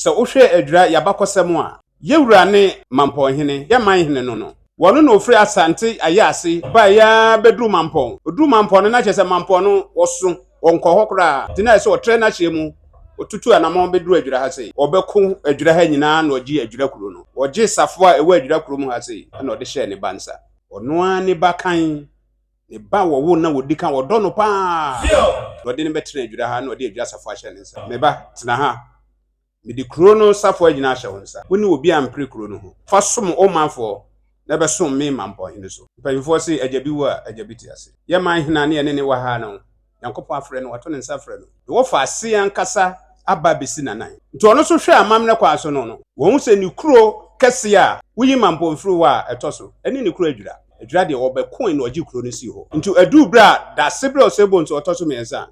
So ohwe adwira yabakosem a yewura ne MampongHene MampongHene no wono no ofri asante ayase ba ya bedru mampong odu mampong no na chese mampong no woso wonko hokra tina se otre na chiemu otutu anamon bedru adwira ha sei obeko adwira ha nyina na ogi adwira kuro no ogi safo a ewa adwira kuro mu ha sei na ode hye ne bansa ono ani bakan ne ba wo na wodi kan wodo no pa ode ne betre adwira ha na ode adwira safo ahye ne nsa me ba tena ha midi kuro no safo agina ahye wonsa woni obi ampre kuro no ho fa som o manfo na be som me MampongHene so mpanyfo se ajabi wo a ajabi ti ase ye MampongHene ne ne wa ha no yankopon afre no wato ne nsa afre no wo fa ase ankasa aba besi nanan nti ono so hwe amamne kwa so no wo hu se ni kuro kese a wuyi MampongFru wa etoso eni ni kuro adwira de obeko en oji kuro no si ho nti adu bra da sebre osebo nti otoso me nsa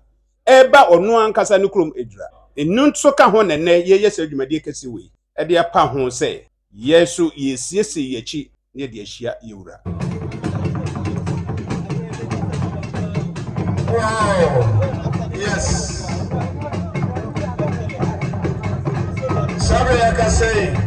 eba ono ankasa ni kuro adwira enu nso ka ho nene ye se adwumade kese we e de apa ho se yesu yesiesi yechi ne de ahia yewura. Wow. Yes. Sorry, I can say.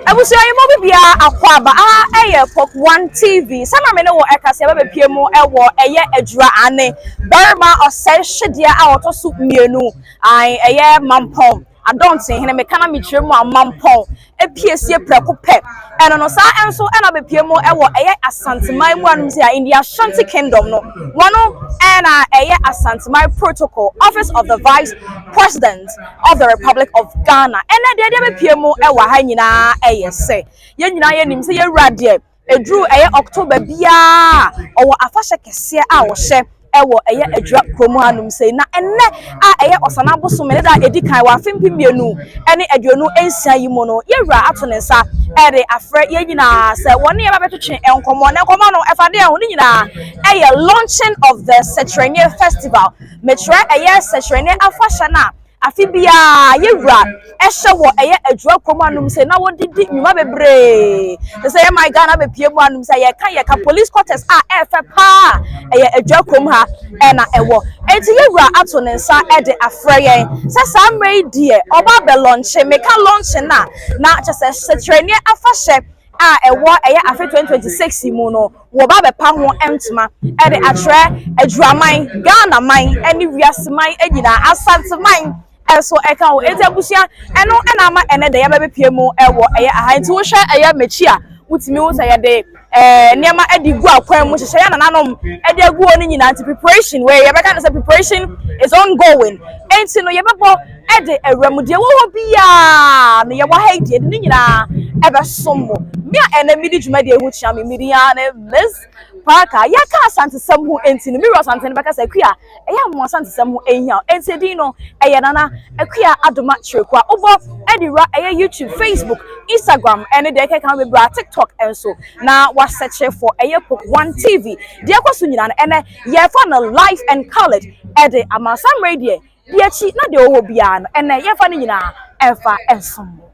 I was saying, Mobibia, Aquaba, Poku TV. Some of no Ekasia, Piemo, Ewa, Ejurahene, Burma, or Seshadia, out of soup menu. I Mampong. I don't say him, mekana michemo Mampong, a PSC precope, and on Osa and so and a PMO, Ewa, Asantemanuktv in the Ashanti Kingdom. No one and Asantemanuktv Protocol, Office of the Vice President of the Republic of Ghana, and the PMO, Ewa Hanina, say, Yenina, Yenim, say, Radia, a drew October Bia, or Afasha Kessia, our share. Ewo adwira kromu hanum sei na enne osanabo so me da edikan wa fimpiemienu ene aduonu ensia yimo no yewura ato ne nsa afre ye nyina se woni ye babetotwe enkomo na enkomo no efade ho ni nyina launching of the Asantehene Festival metre Asantehene afasha na afibia yewura ehye wo adwira kromu hanum sei na wodidi nyuma bebre say my Ghana be piemu hanum sei ye ka police quarters efe pa adwira kromu ha ena ewo enti yewura ato ne nsa afreyen se samre die oba be launch meka launch na chese Asantehene afashe ewo afe 2026 mu no wo ba be pa ho entma atre adwuraman Ghana man eni wiaseman enyina asanteman so eka o etabusia eno ena ma ene de ya be piemu ewo aha enti wo hwe mechi a wutimi wo say de niema edigu akwan mu hye ya nananom edigu oni nyina anti preparation where ye beka say preparation is ongoing enti no ye bebo ewramudie wo bia no ye wa haidie de nyina ebe sommo me a ene midi dwumade ehu chia me midi ya na Miss Parker ya ka asantesam hu enti no miro asante ne beka say kwia mo asantesam hu ehia enti din no nana akwia adoma chrekwa obo edira YouTube, Facebook, Instagram ene de ka me bra TikTok enso na wa search for Poku TV de akwaso nyina ene ye fa no live and colored ede amasam radio de achi na de oho bia no ene ye fa no nyina efa ensom.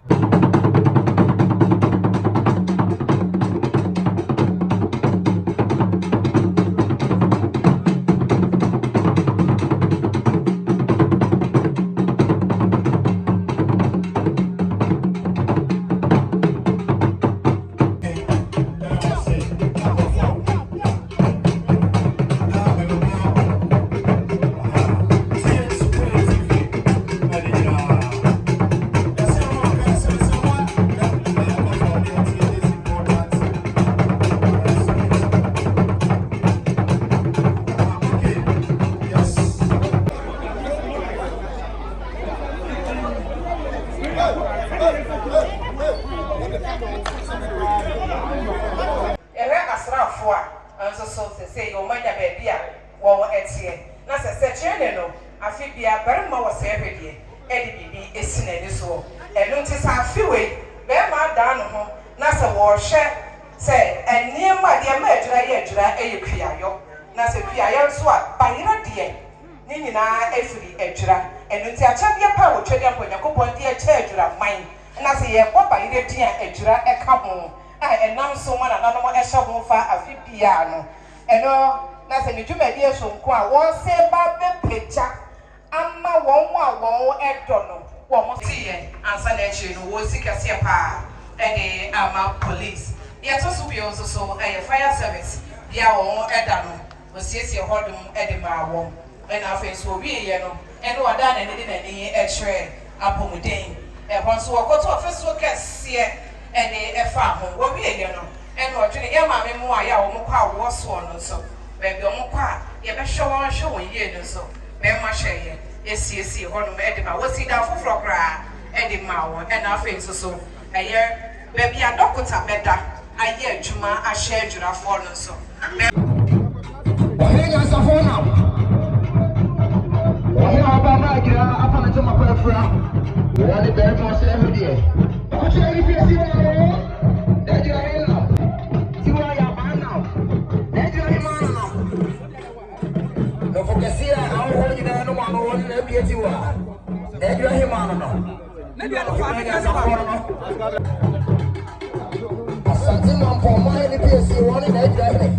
say o manya baby a wo etie na se chene no afi bia barima wo se ehwedie edi bibi esina ni so enu nti sa afi we be ma da no ho na se wo hwe se eniema de ma adwura eyekuayo na se kuayo so a bayira de ni nyina efiri adwura enu nti achade pa wo twede mponya kopon de eche adwura man na se ye ko bayira de adwura eka ho enam so ma na nanom ehye ho fa afibia no eno na se medwumadi esonko a won se ba bepeja ama won a won edo no won ti ye ansa na echi no wo sikase pa ene ama police ye to so bi onso so fire service bia won eda no osiesie hodum ede ma won ena afa so wi ye no eno wada na ne na ni ehre apomuden honso wakoto ofeso kese ene efa ho wo wi ye no eno odwene ye ma me mu a ya wo mkwa wo so no so bebi omkwa ye be hwe won ye no so me ma hwe ye esiesie hodum ede ma wosi da foforo kra ede ma won ena afa so bebi adokota beda aye adwuma ahye adwurafo no so Wahenya safona. Wahenya baba gira afa na chama kwa fra. Wani bere mo se every day. Acha ni pesi wa. Ejo hela. Tiwa ya bana. Ejo himana no. No fokasia au hoji na no mano woni na bi tiwa. Ejo himana no. Ne bi no fa ni safona no. Asantemanuktv pesi woni na ejo hela.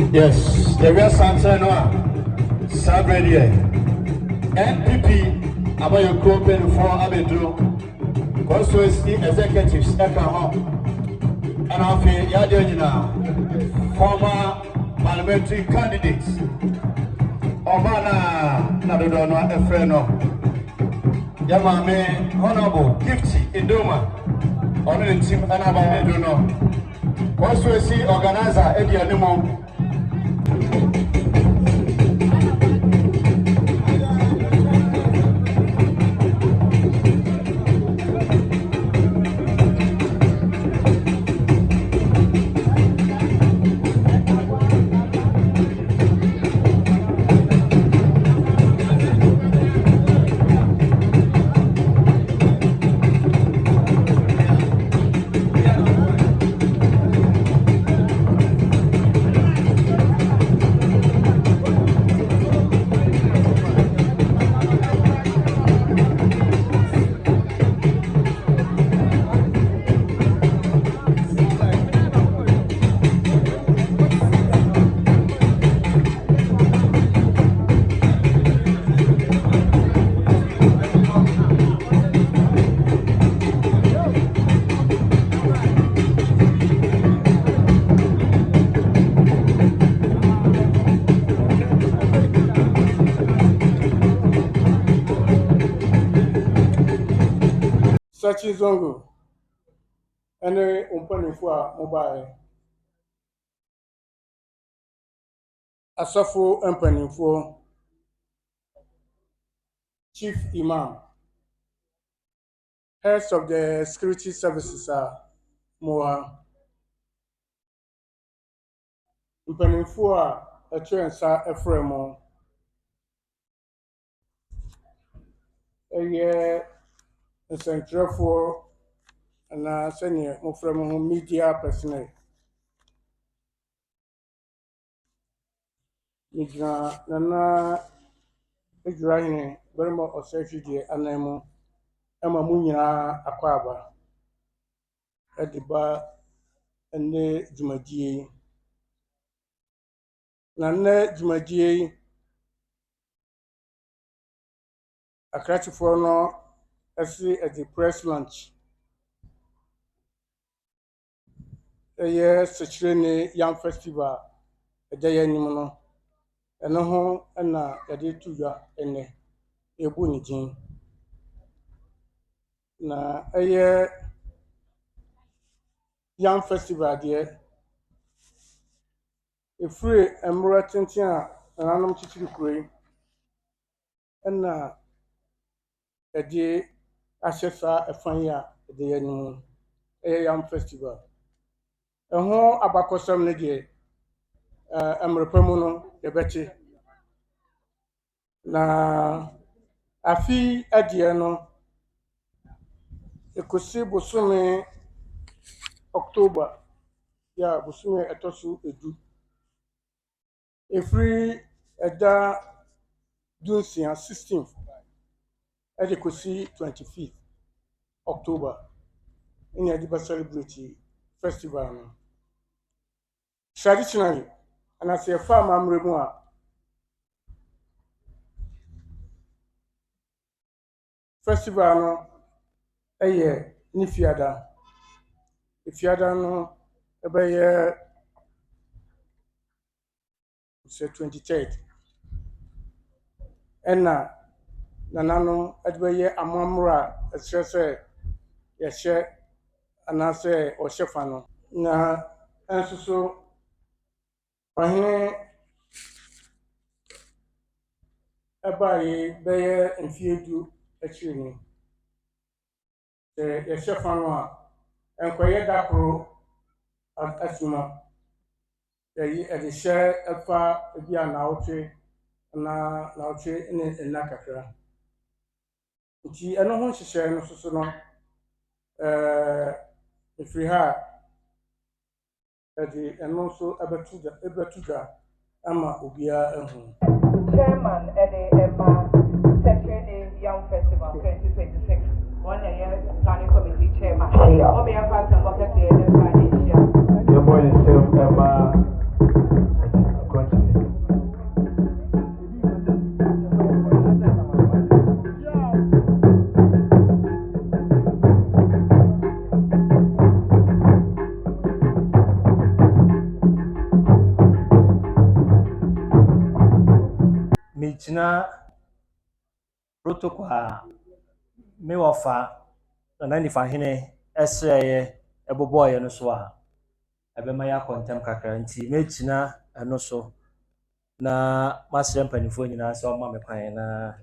Yes, the real Asantehene celebrate here. NPP about your campaign for Abedu. Constituency executives eka ho. And afi ya dejina former parliamentary candidates. Obana na dodo no efre no. Ya mame honorable Gifty Indoma. On the team and about do no. Constituency organizer Eddie Animo. Sachi Zongo ene umpanifo a mobile asafo mpanifo chief imam heads of the security services are moa mpanifo a etwensa efremo eye nsɛnkyerɛfoɔ anaa sɛnea mofrɛ mo ho media personnel megyina Nana Ejurahene barima ɔsɛhwɛdeɛ anan mu ɛma mo nyinaa akɔ aba ɛde ba ɛnɛ dwumadie yi na nnɛ dwumadie yi akrakyefoɔ no ɛsi ɛde press lunch ɛyɛ Asantehene Yam Festival ɛda yɛn anim no ɛno ho ɛna yɛde to dwa ɛnnɛ yɛbu ne din na ɛyɛ Yam Festival deɛ ɛfiri mmerɛ tenten a nananom kyekyere kuro yi ɛna yɛde ahyɛ saa ɛfan yi a ɛda yɛn anim ɛyɛ Yam Festival ɛho abakɔsɛm no deɛ mmerɛ pa mu no yɛbɛte na afi adeɛ no ekosi bosome October ya bosome ɛtɔ so edu efiri ɛda dunsia 16th ɛde kosi 25th October ɛna yɛde bɛ celebrate festival no traditionally anase yɛfa amammerɛ mu a festival no ɛyɛ ne fiada efiada no ɛbɛyɛ sɛ 23rd ɛna nananom ɛde bɛyɛ amammerɛ a ɛkyerɛ sɛ yɛhyɛ anaasɛ ɔhyɛ fa no na ɛnso so ɔhene ɛbaeɛ bɛyɛ mfeɛ du akyire ni sɛ yɛhyɛ fa no a ɛnkɔyɛ da koro asuma ɛde hyɛ ɛfa ebi a naawɔtwe na naawɔtwe ne nna kakra nti ɛno ho nhyehyɛe no soso no ɛfiri ha a ɛde ɛno nso ɛbɛto dwa ama obiara ahu. Chairman at the Asantehene Young Festival 2026. One year planning committee chairman. What may I pass and what at the end of your boy is still Emma. Continue. Michina protocol me wafa na Asantehene esreye eboboye no so a ebema ya kontem kakra nti mechina eno so na masre mpanifo nyina se oma me kwan na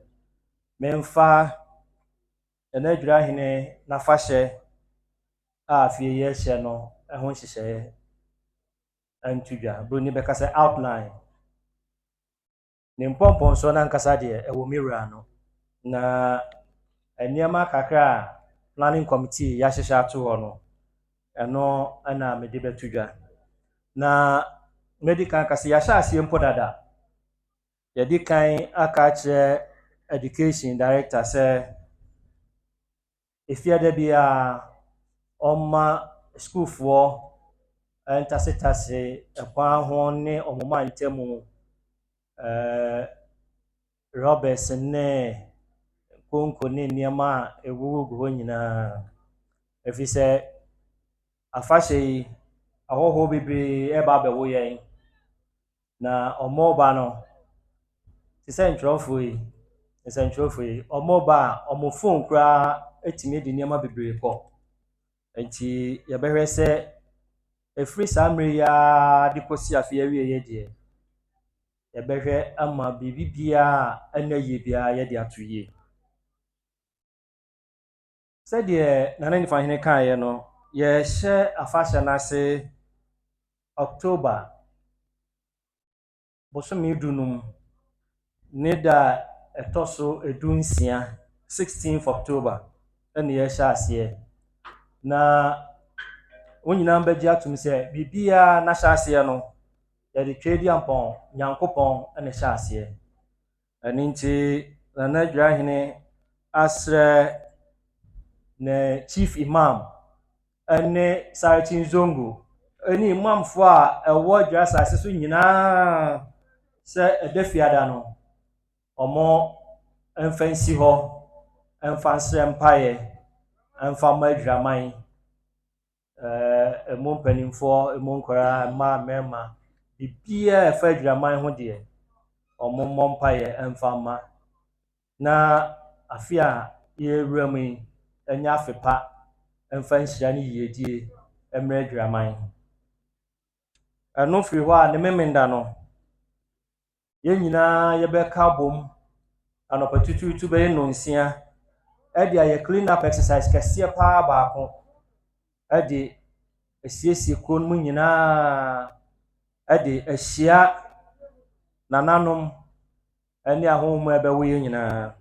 memfa Asantehene na fahye a afie ye hye no ehon hyehyeye antudwa broni beka se outline ne mpɔmpɔ so na nkasa de ɛwɔ mirror no na eniema kakra planning committee ya hyehyɛ ato hɔ no ɛno ana me de betudwa na medical kase ya hyɛ asie mpo dada ya di kan aka kyerɛ education director sɛ efiada bia ɔma school foɔ entasitase ɛkwan ho ne ɔmoma ntemu Roberts ne konko ne nneɛma a ɛwuwu gu hɔ nyinaa ɛfiri sɛ afahyɛ yi ahɔhoɔ bebree ɛba abɛwo yɛn na ɔmɔba no te sɛ nkyerɛfoɔ yi ɔmɔba a ɔmo phone koraa ɛtumi de nneɛma bebree kɔ nti yɛbɛhwɛ sɛ ɛfiri saa mmerɛ yi a de kɔsi afei awie yɛ deɛ yɛbɛhwɛ ama biribi biara ɛna yie biara yɛde ato yie sɛdeɛ Asantehene kaeɛ no yɛhyɛ afahyɛ no ase October bosome dunum ne da ɛtɔ so edunsia 16th October ɛna yɛhyɛ aseɛ na wɔn nyinaa bɛgye atom sɛ biribiara n'ahyɛ aseɛ no yɛde twɛdi ampɔn nyankopɔn ɛna hyɛ aseɛ ɛno nti Asantehene asrɛ na chief imam ɛne Sarkin Zongo ɛne imamfoɔ a ɛwɔ dwa asase so nyinaa sɛ ɛda fiada no ɔmo mfa nsi hɔ mfa nsrɛ mpaeɛ mfa mma adwiraman emu mpanimfoɔ emu nkwaraa mmaa mmarima biribiara ɛfa adwiraman ho deɛ ɔmo mmɔ mpaeɛ mfa mma na afe a yɛwura mu yi ɛnyɛ afe pa mfa nhyira ne yiedie mmerɛ adwiraman ɛno firi hɔ a ne memenda no yɛn nyinaa yɛbɛka abom anɔpa tutuutu bɛyɛ nnonsia ɛde ayɛ clean up exercise kɛseɛ paa baako ɛde asiesie kuro no mu nyinaa ɛde ahyia nananom ɛne ahohom a ɛbɛwɔ yɛn nyinaa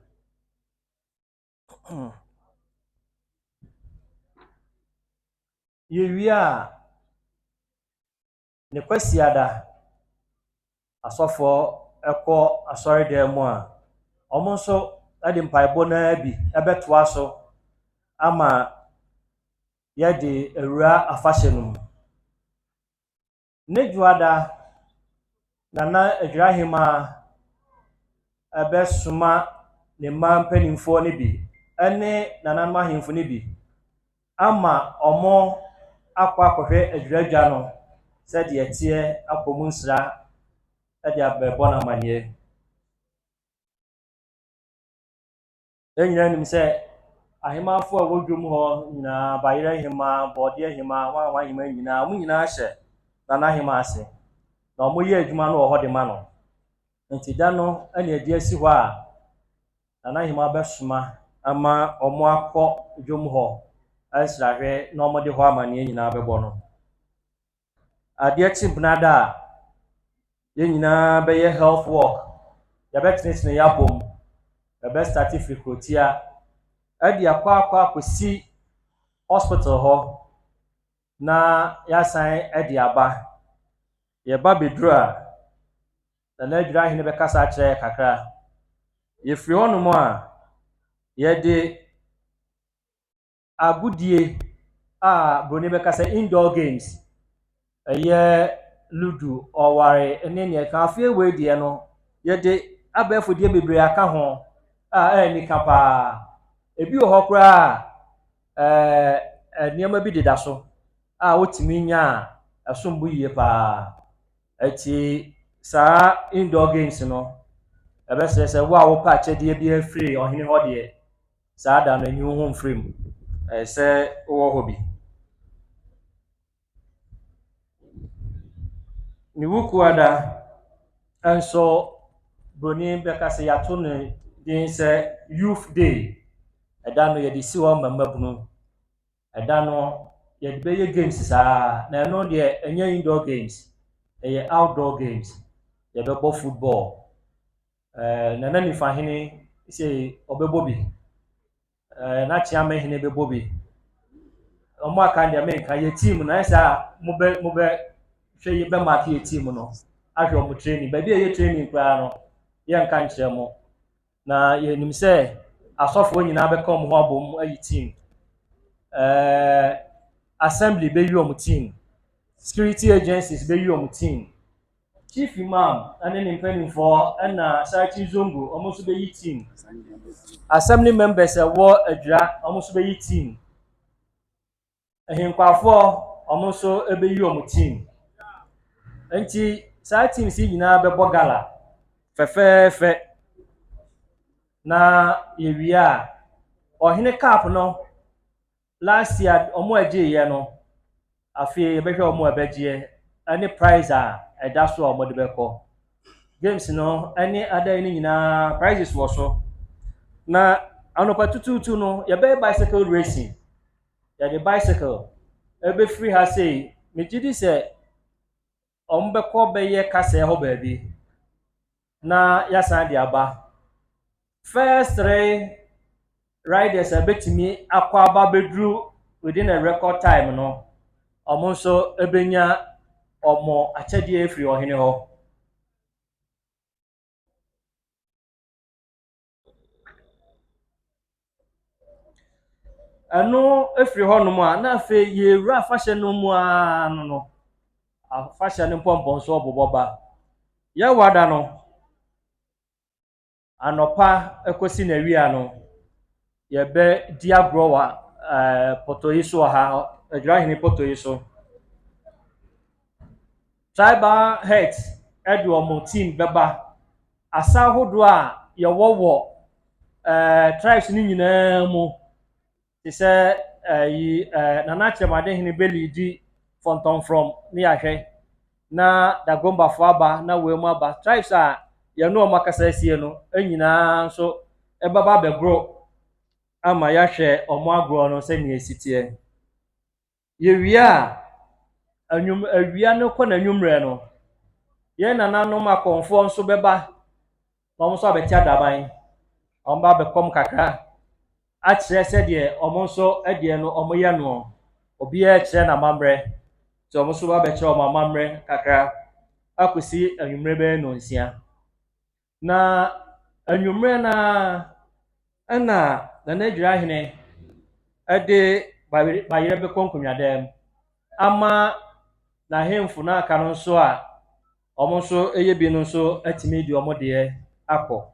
yɛwie a ne kwasiada asɔfoɔ ɛkɔ asɔredan mu a ɔmo nso ɛde mpaebɔ naa bi ɛbɛtoa so ama yɛde awura afahyɛ no mu ne dwoada Nana Ejurahene a ɛbɛsoma ne mma mpanimfoɔ no bi ɛne nananom ahemfo no bi ama ɔmo akɔhwɛ adwuradwa no sɛdeɛ ɛteɛ akɔ mu nsra ɛde abɛbɔ no amanneɛ ɛnyina nim sɛ ahemafo a wɔdwom hɔ nyinaa Bayerɛ Hema Bɔɔdeɛ Hema Wanwan Hema nyinaa mo nyinaa hyɛ Nana Hema ase na ɔmo yɛ adwuma no wɔ hɔ de ma no nti da no ɛne adi asi hɔ a Nana Hema bɛsoma ama ɔmo akɔ dwom hɔ ɛnsrahwɛ na ɔmo de hɔ amanneɛ nyinaa bɛbɔ no adeɛ kye benada a yɛn nyinaa bɛyɛ health work yɛbɛtenetene yɛabom yɛbɛstarte firi kurotia ɛde akɔsi hospital hɔ na yɛasan ɛde aba yɛba bɛduru a Nana Ejurahene bɛkasa akyerɛ kakra yɛfiri hɔnom a yɛde agudie a Broni bɛkasa indoor games ɛyɛ ludu ɔware ne nea ɛka afei wei deɛ no yɛde abɛɛfodie bebree aka ho a ɛnika paa ebi wɔ hɔ koraa nneɛma bi deda so a wotumi nya a ɛsom bo yie paa ɛti saa indoor games no ɛbɛsɛ sɛ wo a wopɛ akyɛdeɛ bi afiri ɔhene hɔ deɛ saa da no anyi wo ho mfiri mu sɛ wowɔ hɔ bi ne wukuada nso Broni bɛkasa yɛato ne din sɛ youth day ɛda no yɛde si hɔ ma mmabunu ɛda no yɛde bɛyɛ games saa na ɛno deɛ ɛnyɛ indoor games ɛyɛ outdoor games yɛbɛbɔ football Nana Nifahene sɛ ɔbɛbɔ bi n'akyeamahene bɛbɔ bi ɔmo aka deɛ menka yɛ team na ɛsɛ a mobɛ hwɛ yi bɛmaake yɛ team no ahwɛ ɔmo training baabi a yɛ training koraa no yɛnka nkyerɛ mo na yɛnim sɛ asɔfoɔ nyinaa bɛka ɔmo ho abom ayi team assembly bɛyi ɔmo team security agencies bɛyi ɔmo team chief imam ɛne ne mpanimfoɔ ɛna sarki zongo ɔmo nso bɛyi team assembly members ɛwɔ adwira ɔmo nso bɛyi team ahenkwafoɔ ɔmo nso ɛbɛyi ɔmo team nti saa teams yi nyinaa bɛbɔ gala fɛfɛɛfɛ na yɛwie a ɔhene cup no last year ɔmo agyeeɛ no afei yɛbɛhwɛ ɔmo ɛbɛgyeɛ ɛne prize a ɛda so a ɔmo de bɛkɔ games no ɛne adan no nyinaa prizes wɔ so na anɔpa tutuutu no yɛbɛyɛ bicycle racing yɛde bicycle ɛbɛfiri ha sei megye di sɛ ɔmo bɛkɔ bɛyɛ kasɛɛ hɔ baabi na yɛasan de aba first 3 riders a bɛtumi akɔ aba bɛduru within a record time no ɔmo nso ɛbɛnya ɔmo akyɛdeɛ afiri ɔhene hɔ ɛno afiri hɔnom a na afei yɛwura afahyɛ no mu a no afahyɛ no mpɔmpɔnso ɔbobɔ ba ya wada no anopa ekosi na wia no ye be dia grower poto yi so ha Ejurahene poto yi so tribal heads omo team beba asa hodo a ye wowo tribes ni nyina mu ti se yi Nana Asantemahene be lead from ni ahwe na dagomba fo aba na wemu aba tribes a ye no makasa sie no anyina so ebaba be grow ama ya hwe omo agro no se ni esitie ye wia anyum awia no kɔ na nwumre no ye nananom akonfo nso beba omo so abeti adaban omo ba be kom kakra a kire se de omo nso ade no omo ye no obi e kire na mamre so omo so ba be kire omo mamre kakra akosi anwumre be no nsia na anwumre na ana Nana Ejurahene ade bayire be konkonwadam ama na hemfu na aka no nso a omo nso eye bi no nso atimi di omo de akọ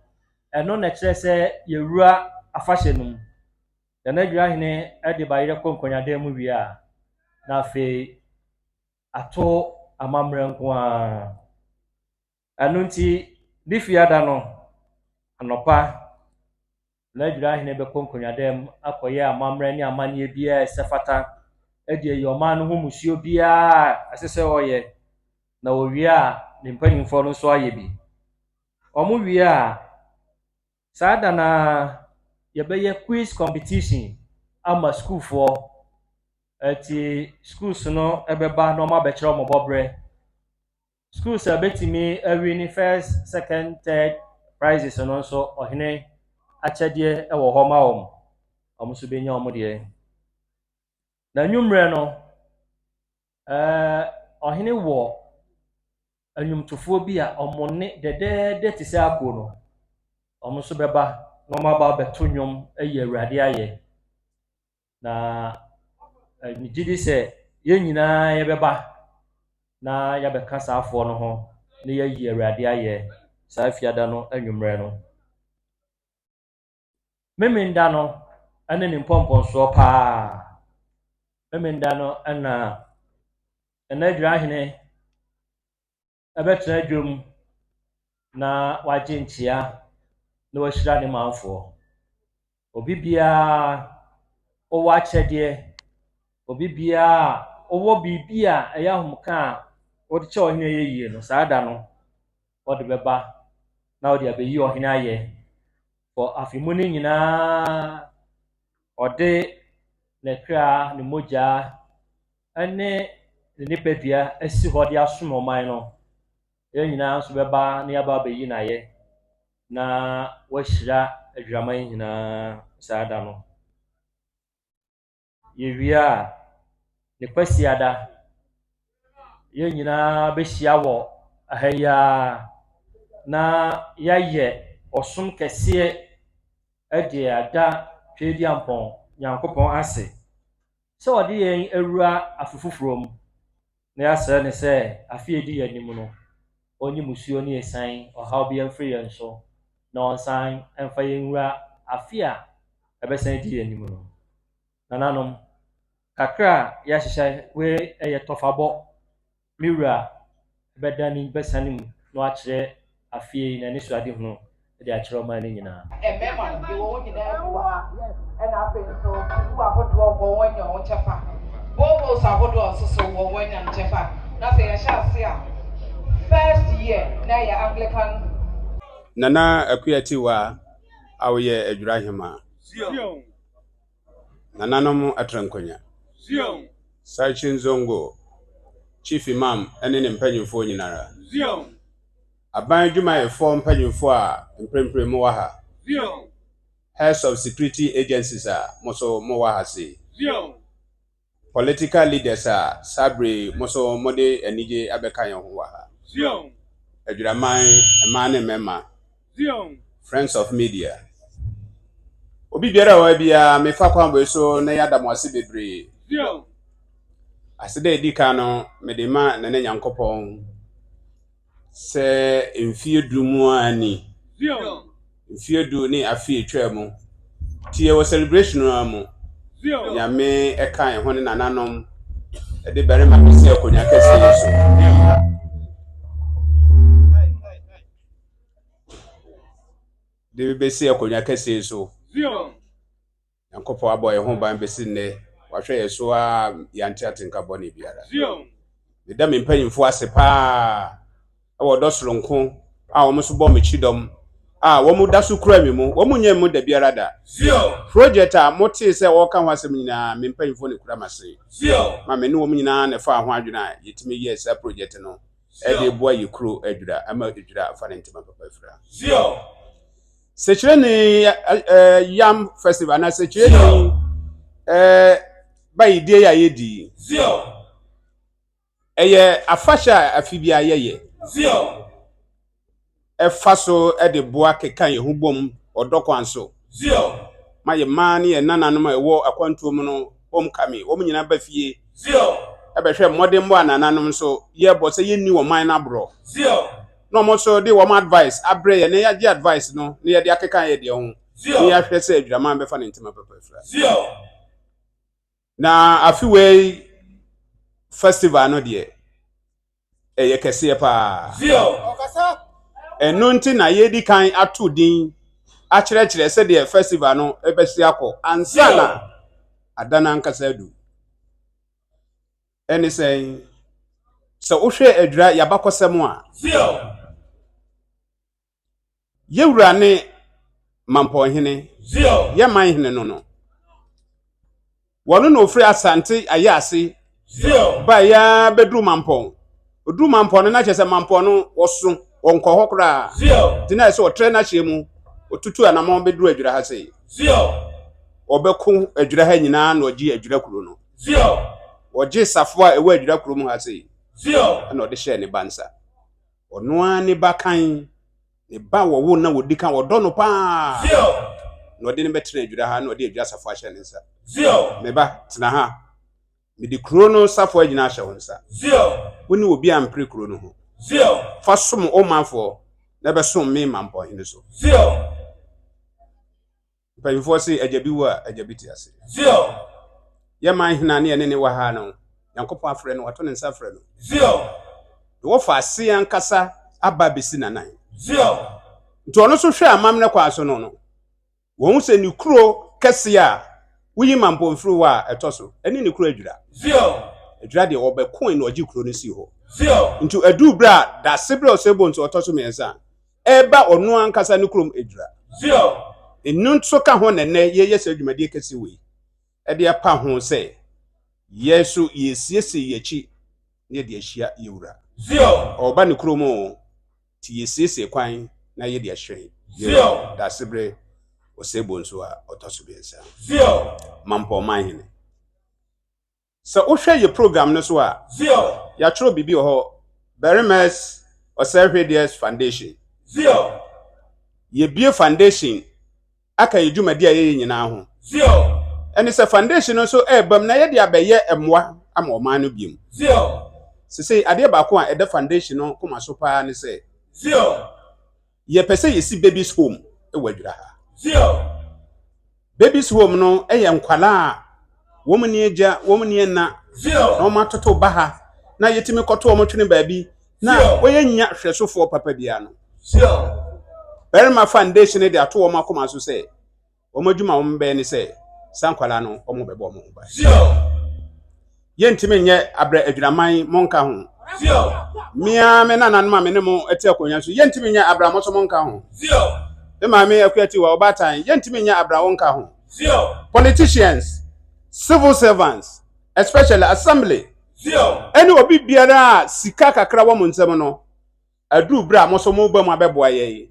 eno na kire se yewura afahye num Nana Ejurahene ade bayire konkonwadam mu wi a na fe ato amamre nko a anu nti difiada no anopa Nana Ejurahene be konkonwadam akoye amamre ni amanye bia sefata ade yoma no humusuo bia asese oye na owia ne mpanimfo no so aye bi omo wi a sada na yebeye quiz competition ama school for ati schools no ebeba no ma be kire omo bobre schools abetimi win first second third prizes no so ohene achede ewo ho ma omo so benya omo de na nwumre no ohene wo anyumtofo bi a omone dedede ti se akọ no omo so beba no ma ba beto nwom ayi awurade aye na ni gidi se ye nyina ye beba na ya be kasa afọ no ho na ye yi awurade aye sa afiada no anwumre no memenda no ane ni mpomponso pa memenda no ana Nana Ejurahene ebetra dwom na waje nchia na washira ne manfo obi bia owo achede obi bia owo bibia eya humka odi che ohene yeyie no saada no odi beba na odi abeyi ohene aye for afimuni nyina odi ne kra ne moja ane ne nipadua asi hodi asom oman no ye nyina so beba na yaba abeyi na ye na washira adwaman nyina saada no ye wia ne kwasiada ye nyina be hia wo ahaya na yaye osom kese ade ada twedi ampon Nyankopon ase so odi yen awura afufufrom na yasere ne se afiedi yanim no onyi musuo ne esan ohaw bi amfiri yen so na onsan emfa yenwura afia ebesan di yanim no nananom kakra ya hyehyɛ we eye tofabo miwura bedani besanim no akyerɛ afie na ne suade hu de akyerɛ ma ne nyina Emema no de wo nyina bi wa and afi so wo ahodo wo wanya wo chefa bobo sabodo so wo wanya chefa na se ya shase a first year na ya Anglican Nana Akuyatiwa awoye Ejurahene Zion. nananom atrankonya Zion. Sachin Zongo Chief Imam ene ne mpanyimfo nyinara Zion. aban dwumayefo mpanyimfo a mprempre mo wa ha Zion. heads of security agencies a moso mo wa ha se Zion. political leaders a sabre moso mode anije abeka yen ho wa ha Zion. adwuraman emane mema Zion. friends of media obi biara wa bia mefa kwambo so na yada mo ase bebre Zion. asede edika no medema na Nyankopon se mfie du mu ani mfie du ni afie twa mu tie wo celebration mu nyame eka ho ne nananom de bere ma se akonya kese so de be se akonya kese so yankopo aboy ho ban be si ne wahwe yeso a yante atenka bone biara me da me mpanyimfo ase pa awo dosronko a wo so bo me chidom a wo mu da so kura mi mu wo mu nyem mu da biara da project a mote se wo ka ho asem nyina me mpanyimfo ne kura mase ma me ne wo mu nyina ne fa ho adwena yetimi yes a project no e de boa yekuro adwura ama adwura afa ne ntima papa fira sechire ni yam festival na sechire ni ba idea ya yedi eye afasha afibia yeye efaso de boa kekan ye hubom odokwanso ma ye mani ye nananom ewo akwantuom no omkami wo nyina ba fie ebe hwe modern bo anananom so ye bo se ye ni wo man na bro no mo so de wo advice abre ye ne ya di advice no ne ye de akekan ye de ho ne ya hwe se adwuma be fa ne ntima papa fra na afiwe festival no de eye kese pa enunti na yedi kan atu din a kire se de festival no ebesi akọ ansana adana nkasa du eni say so ohwe adura yabakosem a Ejurahene MampongHene ye MampongHene no wono no ofre asante ayase ba ya bedru mampong odu mampong na chese mampong no woso wonko hokra dina se o trainer chemu otutu anamon bedru Ejurahene sei obeku Ejurahene nyina na oji Ejurahene kuro no oji safo a ewa Ejurahene kuro mu ha sei na ode share ne bansa ono ani bakan ne ba wo na wodika wodo no pa no ode ne betre Ejurahene na ode Ejurahene safo a share ne nsa me ba tena ha me di kuro no safo agina a share nsa woni obi ampre kuro no ho fa som o manfo na be som me MampongHene so mpanyimfo se ajabi wa ajabi ti ase ye MampongHene na ne wa ha no yankopon afre no wato ne nsa afre no wo fa ase ankasa aba besi nanan nto no so hwe amamne kwa so no wo hu se ni kuro kese a wuyi MampongHene wa etoso eni ni kuro Ejurahene de obekon na oji kuro no si ho nto adu bra da sebre osebo nto otoso mensa eba onu ankasa ni kuro Ejurahene enu nso ka ho nene ye yese adwumade kese we e de apa ho se yesu yesiese yechi ne de ahia yewura oba ni kuro mo ti yesiese kwan na ye de ahwe da sebre osebo nso a otoso mensa MampongHene so ohwe ye program no so a ya tro bibi ho Berimes Oserhedies Foundation ye bie foundation aka yedwumadi a ye nyina ho eni se foundation no so ebam na ye de abeye emwa ama oman no biem se ade ba ko a ede foundation no kuma so pa ne se ye pese ye si babies home e Ejurahene babies home no eye nkwala a womni eja womni na no matoto baha na yetimi koto omotwene baabi na woye nya hwesofo papa bia no Berima foundation de ato oma koma so se omadwuma wombe ni se sankwala no omobebo omo ba yentimi nye abra adwuraman monka ho mia me nananom ma me ne mo eti akonya so yentimi nye abra mo so monka ho e ma me akwati wa obatan yentimi nye abra wonka ho politicians civil servants especially assembly any obi biara sika kakra wo nsem no adu bra mo so mo ba mo abeboa ye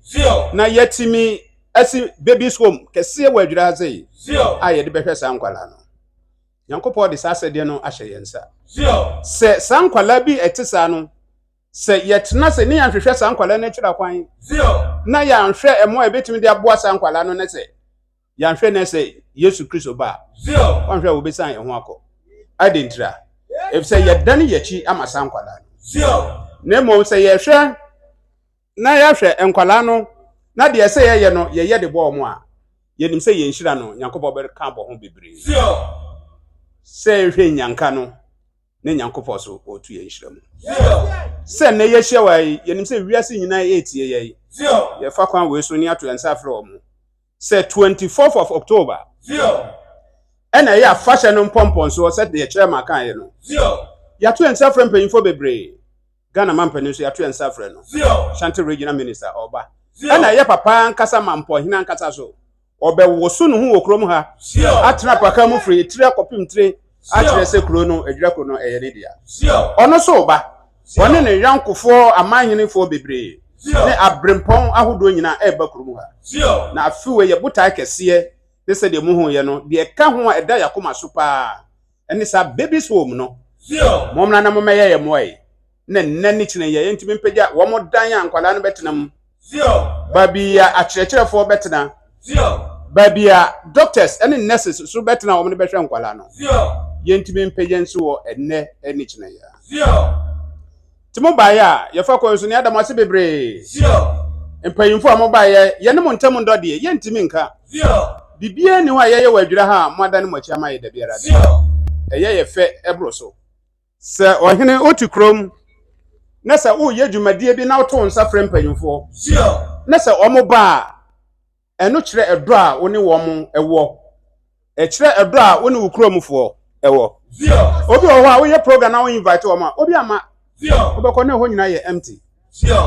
na yetimi asi babies home kese wa Ejurahene sei aye de behwe sankwala no yankopɔ de sasede no ahye yensa se sankwala bi etisa no se yetena se ne yanhwehwe sankwala na kyira kwan na yanhwe emo ebetimi de aboa sankwala no ne se yanhwe ne se Yesu Kristo ba wanhwe wo besan ye ho akọ adentira if se yedane yachi ama sankwala no ne mo se yehwe na yahwe enkwala no na de ese ye no ye de bo mo a yenim se ye nhira no Nyankopɔ be ka bo ho bebre se hwe nyanka no ne Nyankopɔ so otu ye nhira mu se ne ye hye wa yenim se wiase nyina etie ye ye fa kwan we so ni ato ensa afre o mu se 24th of October ena ye afashe no mpompon so se de kire maka ye no ya to ensa afre mpanyimfo bebre Ghana mampani so ya to ensa afre no Ashanti regional minister oba ena ye papa nkasa MampongHene nkasa so obewoso no hu wokrom ha atena paka mu free tire kopim tire akire se kro no adwira kro no eye ne dia ono so ba one ne yankofo amanhenefo bebre ne abrempon ahodo nyina eba krom ha na afiwe ye buta kese ne se de mu hu ye no de ka ho eda yakoma so pa ene sa babies home no momna na momeye ye moy ne nani kine ye ntimi mpagya wo mo dan ankwala no betenam babia akyerɛkyerɛfo betena babia doctors and nurses so betena wo mo behwe ankwala no yentimi mpagya nso wo enne ani kine ya timo baaya ye fa ko so ne adamase bebre empayimfo amobaye ye ne mo ntam ndode yentimi nka bibie ni wa ye wadwira ha moada ne mochi amaye da biara ye fe ebro so se ohene otukrom na se o ye dwumadie bi na oto nsa frɛ mpanyimfo na se omoba eno kyerɛ edo a woni wo mo ewo kyerɛ edo a woni wo kromfo ewo obi wo ho a wo ye program na wo invite wo ma obi ama obekɔ ne ho nyina ye empty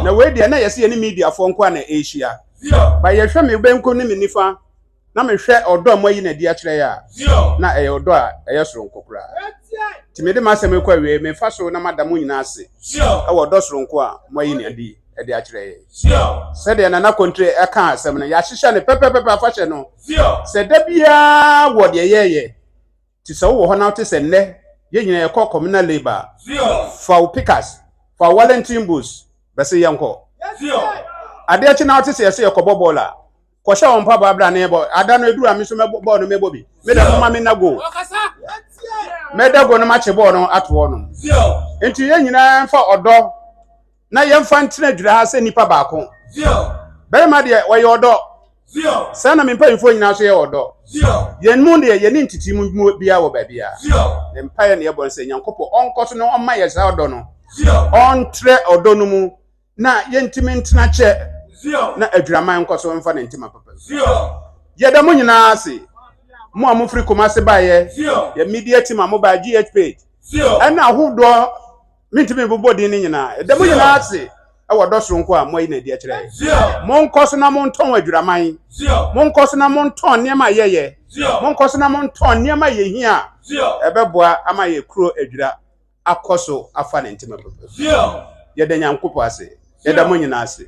na we dia na yesi ye ni media fo nko na Asia ba ye hwɛ me benko ne me nifa na me hwɛ odo amoyi na dia kyerɛ ya na eye odo a eye soro nkokura timede ma asem kwa we me fa so na madam nyina ase e wo do soro nko a moyi na di e de akyerɛ ye se de na kontre e ka asem na ya hyehye ne pepepepe afahye no se da bia wo de ye ti se wo ho na te se nne ye nyina ye kɔ communal labor for pickers for volunteer bus bese yanko ade achi na ote se ye kɔbɔ bola kɔhye won pa babra na ebo ada no edura mi so mebɔ no mebɔ bi me da mama me na go meda go no ma che bɔ no ato no enti ye nyina mfa ɔdɔ na ye mfa ntena dwura ha se nipa baako bere ma de wo ye ɔdɔ sa na me mpa info nyina so ye ɔdɔ ye nmu de ye ni ntiti mu bia wo ba bia ne mpa ye ne ye bɔ se Nyankopɔ onkɔso no ɔma ye sa ɔdɔ no ontre ɔdɔ no mu na ye ntimi ntena che na adwuraman nkoso mfa ne ntima papa ye da mo nyina ase mo amofri komase baye ye media team amoba GH page ana ahodo mintimi bobodi ni nyina da mo nyina ase e wodo soronko a mo yi na di akire mo nkoso na mo nton adwuraman mo nkoso na mo nton niam ayeye mo nkoso na mo nton niam ayehia ebeboa ama ye kuro adwura akoso afa ne ntima papa ye da Nyankopɔ ase ye da mo nyina ase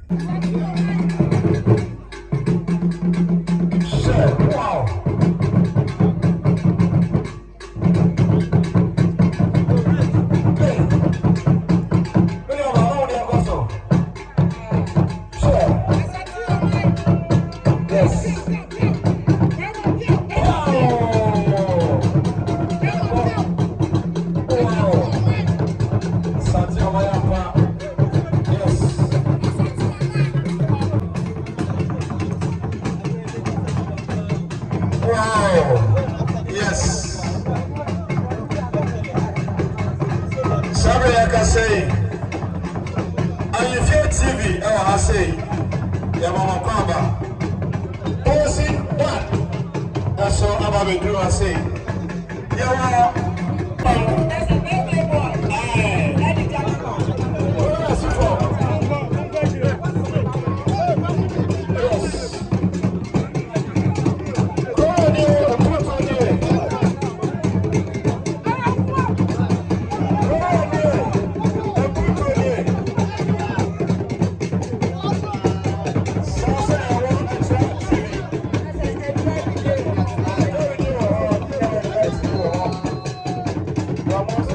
Wow. Yes. Sorry, I can say. And you feel TV, I say. Yeah, Mama Pamba. Oh, see, what? That's all I'm going to do, I say. Yeah, there's a baby boy. Hey, let it come on.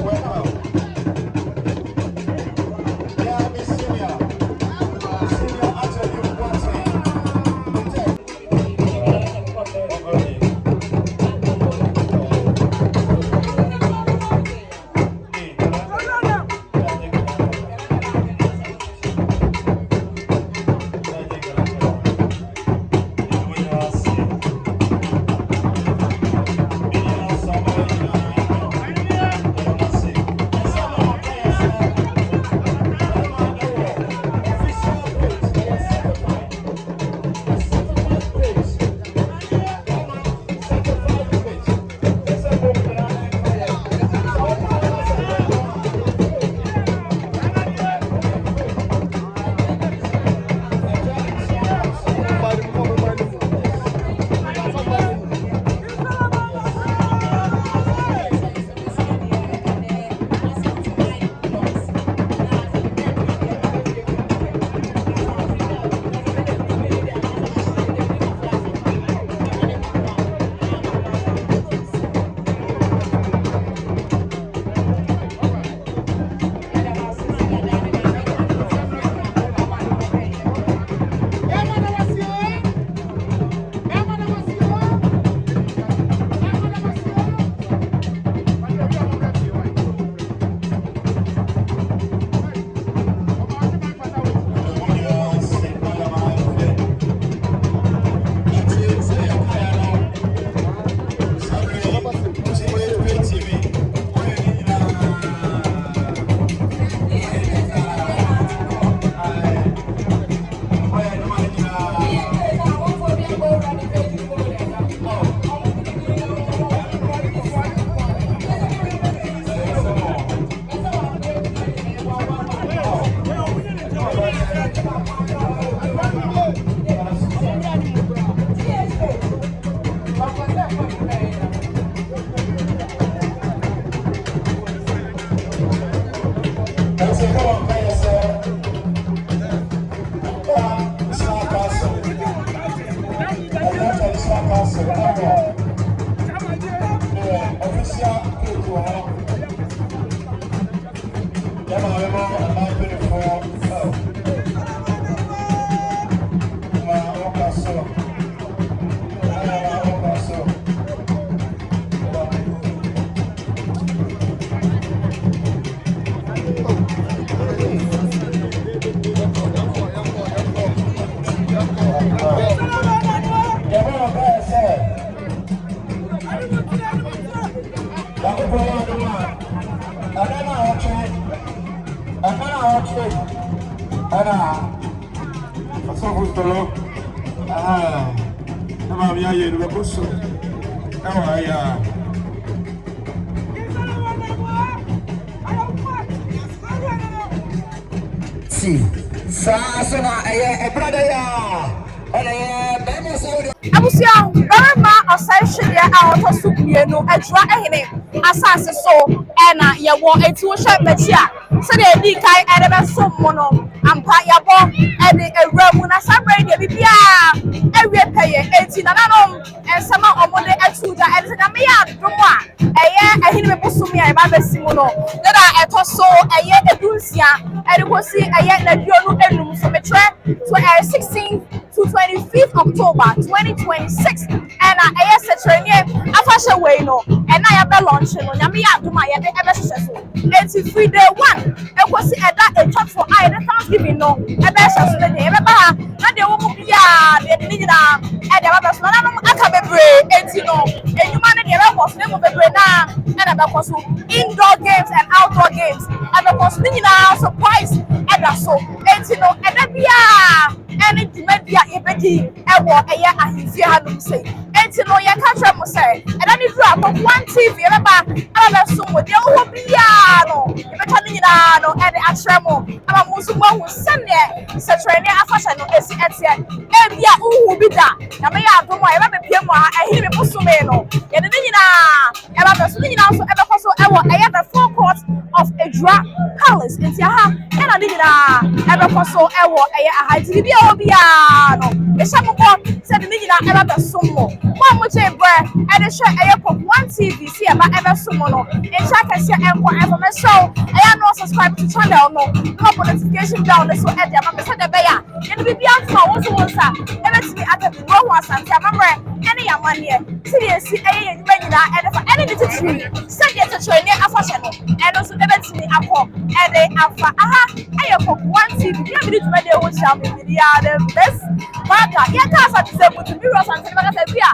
Welcome. Asafo tolo. Na ma mi aye no be so. Ewa ya. Si. Sa na e brother ya. Ole be mo so. Abusia barima Asantehene a otoso mienu Ejurahene asase so na yewo enti wo hwe mechi a se de di kai ede be so mo no ampa yabo ede ewramu na sabre de bibia ewie peye enti nananom ensema omode etuja ede na me ya domo a ehine me bosumi a ba besimu no da etoso edunsia ede kosi na duonu enum so metre to 16th to 25th October 2026 and secretary afashe way no and I have launch no nyame ya adoma ye de ebe hye so enti free day 1 ekosi eda a chop for I the Thanksgiving no ebe hye so de ebe ba na de wo mu bia de ni nyina e de ba so na no aka bebre enti no enyuma ne de ebe ko so mo bebre na e na be ko so indoor games and outdoor games and the ko so ni nyina surprise eda so enti no eda bia any media ebedi ewo ahimfie hanum sei enti no ye ka hwe mo sei eda ni dru akọ one TV ebeba aba so mo de wo bia no ebeta ni nyina no ede ahwe mo aba mo so mo hu sene se training afasha no esi etie ebia uhu bi da na me ya adomo eba be pie mo ha ehiri me bosume no ye de ni nyina eba be so ni nyina so ebe ko so ewo the forecourt of Ejura Palace enti aha ena ni nyina ebe ko so ewo aha ti bi bia no ehya mo se de nyina eba be so mo mo che bre e de hwe Poku one TV si eba ebe so mo no ehya kase enko information no subscribe to channel no no notification down so e de ama me se de be ya ye de bia fa wo so wonsa ebe ti ata bi wo asante amamre ene ya mane ti de si ye nyina e de fa ene de titiri se de titiri ne afashe no eno so ebe ti akọ e de afa aha Poku one TV bia bi de de wo sha me bia the best maga ye ka asante se mu ti bi ro asante maga se bia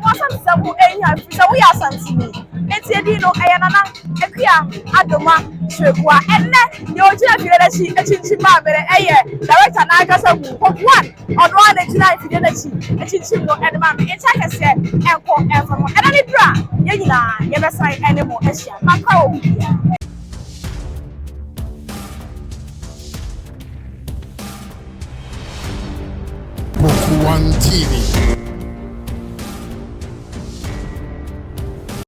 mo asante se mu ehia fi se wo ya asante ni enti edi no nana ekua adoma twebua enne ye ogina fi de chi echinchi ba mere director na aka se mu Poku one odo na gina fi de chi echinchi no edema me echa kese enko enfomo ena ni bra ye nyina ye besai enemo ehia maka obi Poku one TV.